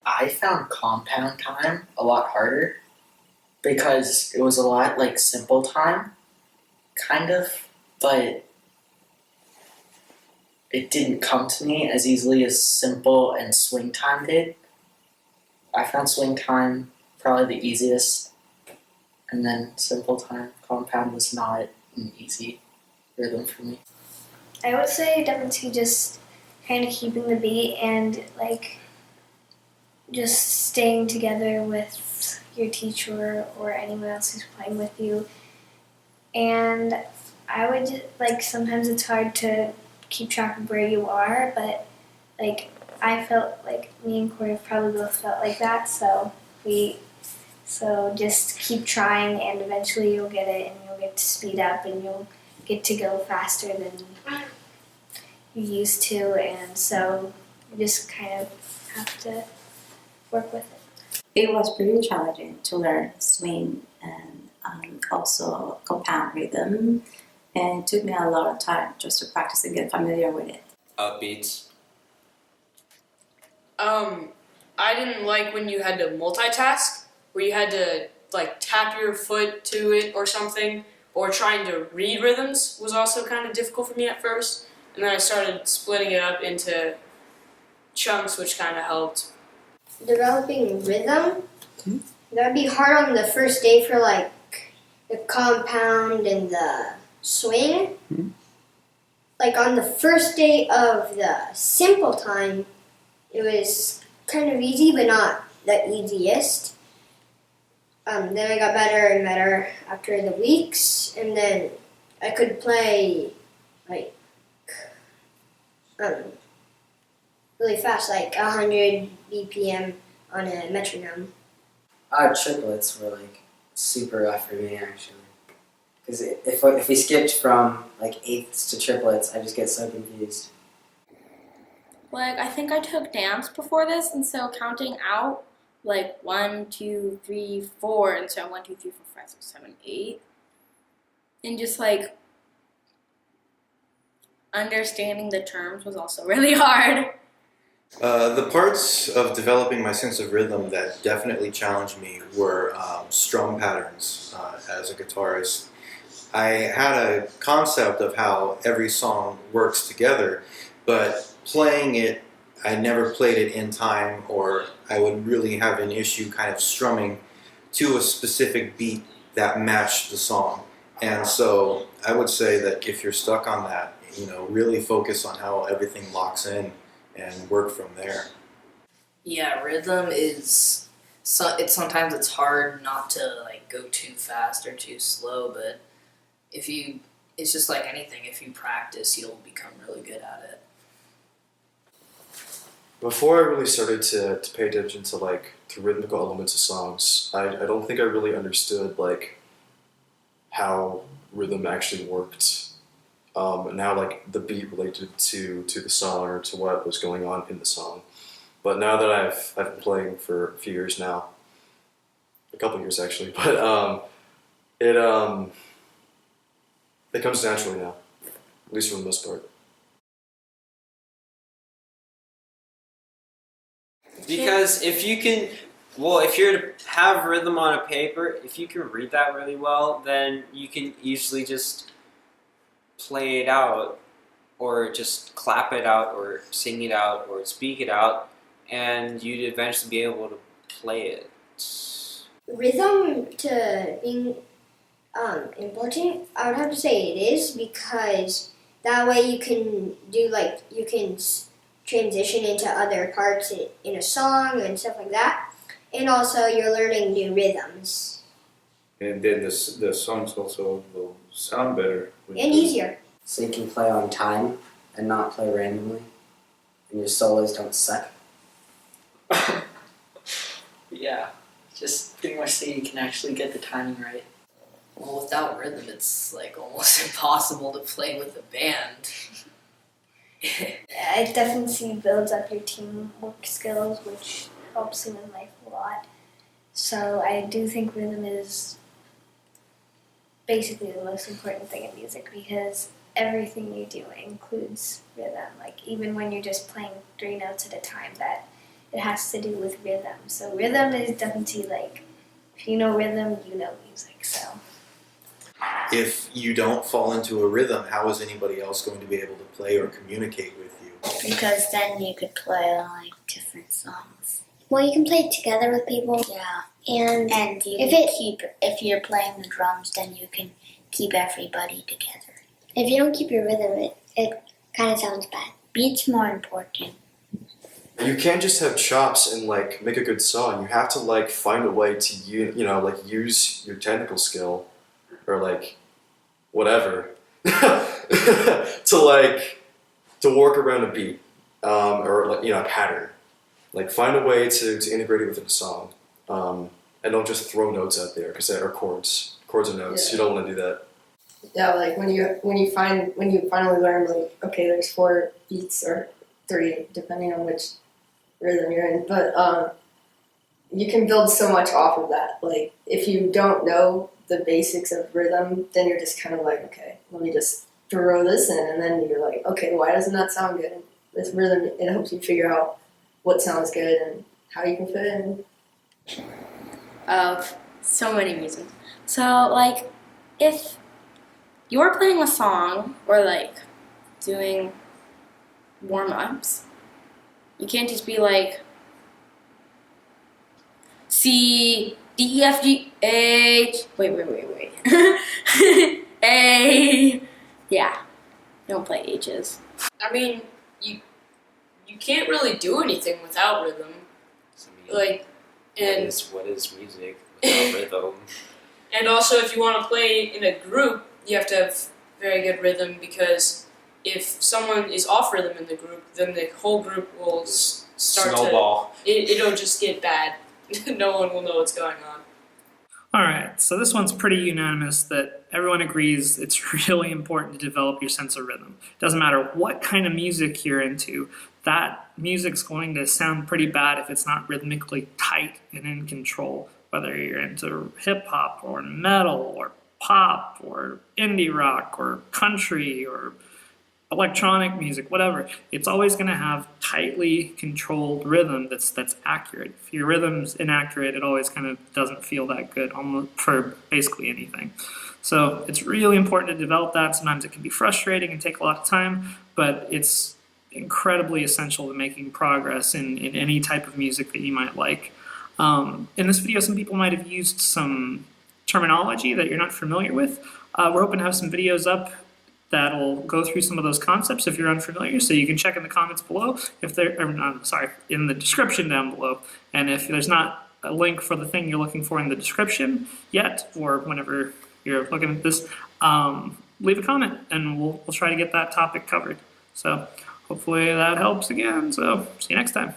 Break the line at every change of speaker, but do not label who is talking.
I found compound time a lot harder because it was a lot like simple time, kind of, but it didn't come to me as easily as simple and swing time did. I found swing time probably the easiest, and then simple time, compound was not an easy rhythm for me.
I would say definitely just kind of keeping the beat and like just staying together with your teacher or anyone else who's playing with you. And I would like sometimes it's hard to keep track of where you are, but like I felt like me and Corey probably both felt like that. So just keep trying, and eventually you'll get it, and you'll get to speed up, and you'll get to go faster than you used to, and so you just kind of have to work with it.
It was pretty challenging to learn swing and also compound rhythm, and it took me a lot of time just to practice and get familiar with it.
Beats.
I didn't like when you had to multitask, where you had to like tap your foot to it or something, or trying to read rhythms was also kind of difficult for me at first. And then I started splitting it up into chunks, which kind of helped.
Developing rhythm, that'd be hard on the first day for like the compound and the swing. Like on the first day of the simple time, it was kind of easy, but not the easiest. Then I got better and better after the weeks, and then I could play like really fast, like 100 BPM on a metronome.
Triplets were like super rough for me actually, because if we skipped from like eighths to triplets, I just get so confused.
Like, I think I took dance before this, and so counting out, like 1, 2, 3, 4, and so 1, 2, 3, 4, 5, 6, 7, 8, and just like understanding the terms was also really hard.
The parts of developing my sense of rhythm that definitely challenged me were strum patterns as a guitarist. I had a concept of how every song works together, but playing it, I never played it in time, or I would really have an issue kind of strumming to a specific beat that matched the song. And so I would say that if you're stuck on that, really focus on how everything locks in and work from there.
Yeah, rhythm is sometimes it's hard not to like go too fast or too slow, but it's just like anything, if you practice, you'll become really good at it.
Before I really started to pay attention to to rhythmical elements of songs, I don't think I really understood like how rhythm actually worked. And how like the beat related to the song or to what was going on in the song. But now that I've been playing for a few years now, a couple years actually, but it comes naturally now, at least for the most part.
Because if you're to have rhythm on a paper, if you can read that really well, then you can easily just play it out, or just clap it out, or sing it out, or speak it out, and you'd eventually be able to play it.
Rhythm to being important, I would have to say it is, because that way you can transition into other parts in a song and stuff like that, and also you're learning new rhythms.
And then the songs also will sound better.
And easier.
So you can play on time and not play randomly, and your solos don't suck.
Yeah, just pretty much so you can actually get the timing right.
Well, without rhythm, it's like almost impossible to play with a band.
It definitely builds up your teamwork skills, which helps you in life a lot. So I do think rhythm is basically the most important thing in music, because everything you do includes rhythm. Like even when you're just playing 3 notes at a time, that it has to do with rhythm. So rhythm is definitely like, if you know rhythm, you know music. So
If you don't fall into a rhythm, how is anybody else going to be able to play or communicate with you?
Because then you could play like different songs.
Well, you can play together with people.
Yeah.
And
you
if
can if you're playing the drums, then you can keep everybody together.
if you don't keep your rhythm, it kind of sounds bad.
Beat's more important.
You can't just have chops and like make a good song. You have to like find a way to like use your technical skill or like whatever to work around a beat or like a pattern. Like find a way to integrate it within a song, and don't just throw notes out there because they are chords and notes. You don't want to do that.
Yeah, like when you finally learn, like, okay, there's 4 beats or 3 depending on which rhythm you're in, but you can build so much off of that. Like if you don't know the basics of rhythm, then you're just kind of like, okay, let me just throw this in, and then you're like, okay, why doesn't that sound good? This rhythm, it helps you figure out what sounds good and how you can fit it in.
Of so many reasons. So, like, if you're playing a song or, like, doing warm-ups, you can't just be like, C, D, E, F, G, H, wait. A, yeah, don't play H's.
I mean, you can't really do anything without rhythm. Like, and
what is music without rhythm?
And also, if you want to play in a group, you have to have very good rhythm, because if someone is off rhythm in the group, then the whole group will start
Snowball.
It'll just get bad. No one will know what's going on.
Alright, so this one's pretty unanimous that everyone agrees it's really important to develop your sense of rhythm. Doesn't matter what kind of music you're into, that music's going to sound pretty bad if it's not rhythmically tight and in control. Whether you're into hip-hop or metal or pop or indie rock or country or electronic music, whatever, it's always going to have tightly controlled rhythm that's accurate. If your rhythm's inaccurate, it always kind of doesn't feel that good almost for basically anything. So it's really important to develop that. Sometimes it can be frustrating and take a lot of time, but it's incredibly essential to making progress in any type of music that you might like. In this video, some people might have used some terminology that you're not familiar with. We're hoping to have some videos up that'll go through some of those concepts if you're unfamiliar, so you can check in the comments below, in the description down below. And if there's not a link for the thing you're looking for in the description yet, or whenever you're looking at this, leave a comment and we'll try to get that topic covered. So hopefully that helps again, so see you next time.